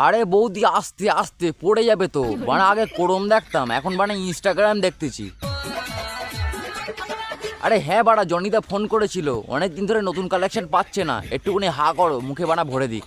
আরে বৌদি আস্তে আস্তে পড়ে যাবে তো। বানা আগে করম দেখতাম, এখন বানা ইনস্টাগ্রাম দেখতেছি। আরে হ্যাঁ বাড়া, জনিদা ফোন করেছিল, অনেকদিন ধরে নতুন কালেকশন পাচ্ছে না, একটুখানি হা করো, মুখে বানা ভরে দিক।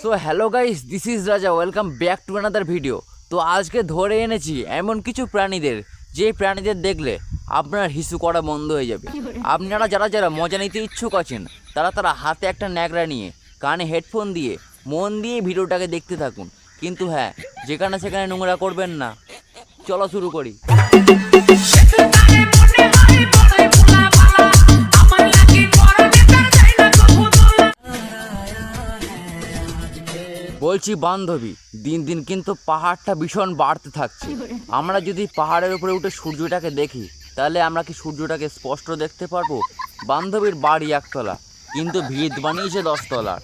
So hello guys, this is Raja, welcome back to another video. তো আজকে ধরে এনেছি এমন কিছু প্রাণীদের, যে প্রাণীদের দেখলে আপনার হিসু করা বন্ধ হয়ে যাবে। আপনারা যারা যারা মজা নিতে ইচ্ছুক আছেন, তারা হাতে একটা ন্যাকড়া নিয়ে, কানে হেডফোন দিয়ে, মন দিয়ে ভিডিওটাকে দেখতে থাকুন। কিন্তু হ্যাঁ, যেখানে সেখানে নোংরা করবেন না। চলো শুরু করি। বলছি বান্ধবী, দিন দিন কিন্তু পাহাড়টা ভীষণ বাড়তে থাকছে। আমরা যদি পাহাড়ের উপরে উঠে সূর্যটাকে দেখি, তাহলে আমরা কি সূর্যটাকে স্পষ্ট দেখতে পারবো? বান্ধবীর বাড়ি একতলা, কিন্তু ভিত বানিয়েছে 10 তলার।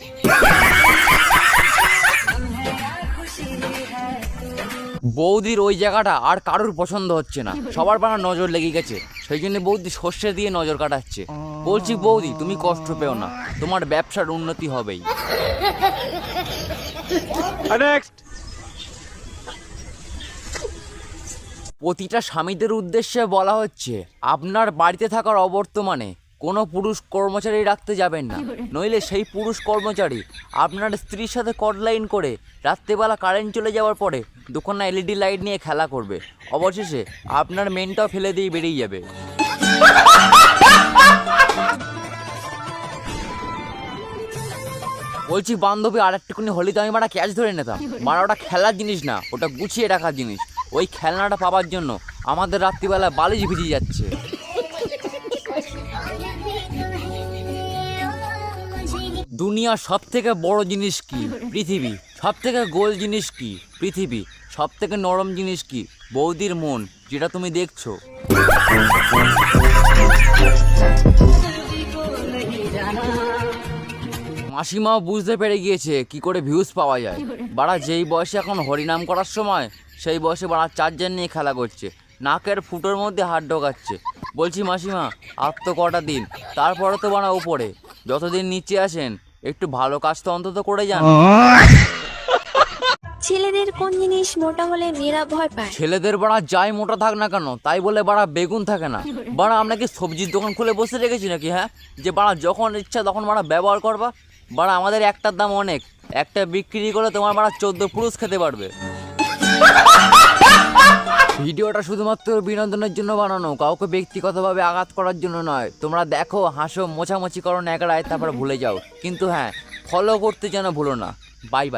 বৌদির ওই জায়গাটা আর কারোর পছন্দ হচ্ছে না, সবার বানা নজর লেগে গেছে, সেই জন্য বৌদি সর্ষে দিয়ে নজর কাটাচ্ছে। বলছি বৌদি, তুমি কষ্ট পেও না, তোমার ব্যবসার উন্নতি হবেই। প্রতিটা স্বামীদের উদ্দেশ্যে বলা হচ্ছে, আপনার বাড়িতে থাকার অবর্তমানে কোনো পুরুষ কর্মচারী রাখতে যাবেন না, নইলে সেই পুরুষ কর্মচারী আপনার স্ত্রীর সাথে কডলাইন করে রাত্রেবেলা কারেন্ট চলে যাওয়ার পরে দোকানে এলইডি লাইট নিয়ে খেলা করবে, অবশেষে আপনার মেনটাও ফেলে দিয়ে বেরিয়ে যাবে। বলছি বান্ধবী, আর একটুখানি হলিতে আমি মারা ক্যাচ ধরে নিতাম। মারা ওটা খেলার জিনিস না, ওটা গুছিয়ে রাখার জিনিস। ওই খেলনাটা পাওয়ার জন্য আমাদের রাত্রিবেলা বালিশ ভিজে যাচ্ছে। দুনিয়ার সব থেকে বড় জিনিস কি? পৃথিবী। সব থেকে গোল জিনিস কি? পৃথিবী। সব থেকে নরম জিনিস কি? বৌদির মন, যেটা তুমি দেখছো। মাসিমাও বুঝতে পেরে গিয়েছে কি করে ভিউজ পাওয়া যায়। বাড়া যেই বয়সে এখন হরিনাম করার সময়, সেই বয়সে বাড়া চার্জার নিয়ে খেলা করছে, নাকের ফুটোর মধ্যে হাত ঢোকাচ্ছে। বলছি মাসিমা, আর তো কটা দিন, তারপরে তো বাড়া উপরে, যতদিন নিচে আসেন একটু ভালো কাজ তো অন্তত করে যান। ছেলেদের কোন জিনিস মোটা হলে মেয়েরা ভয় পায়? ছেলেদের বাড়া যাই মোটা থাক না কেন, তাই বলে বাড়া বেগুন থাকে না। বাড়া আমরা কি সবজির দোকান খুলে বসে রেখেছি নাকি? হ্যাঁ, যে বাড়া যখন ইচ্ছা তখন বাড়া ব্যবহার করবা। বাড়া আমাদের একটার দাম অনেক, একটা বিক্রি করে তোমার বাড়া 14 পুরুষ খেতে পারবে। ভিডিওটা শুধুমাত্র বিনোদনের জন্য বানানো, কাউকে ব্যক্তিগতভাবে আঘাত করার জন্য নয়। তোমরা দেখো, হাসো, মোছামুছি করো ন্যাকড়ায়, তারপর ভুলে যাও। কিন্তু হ্যাঁ, ফলো করতে যেন ভুলো না। Bye bye.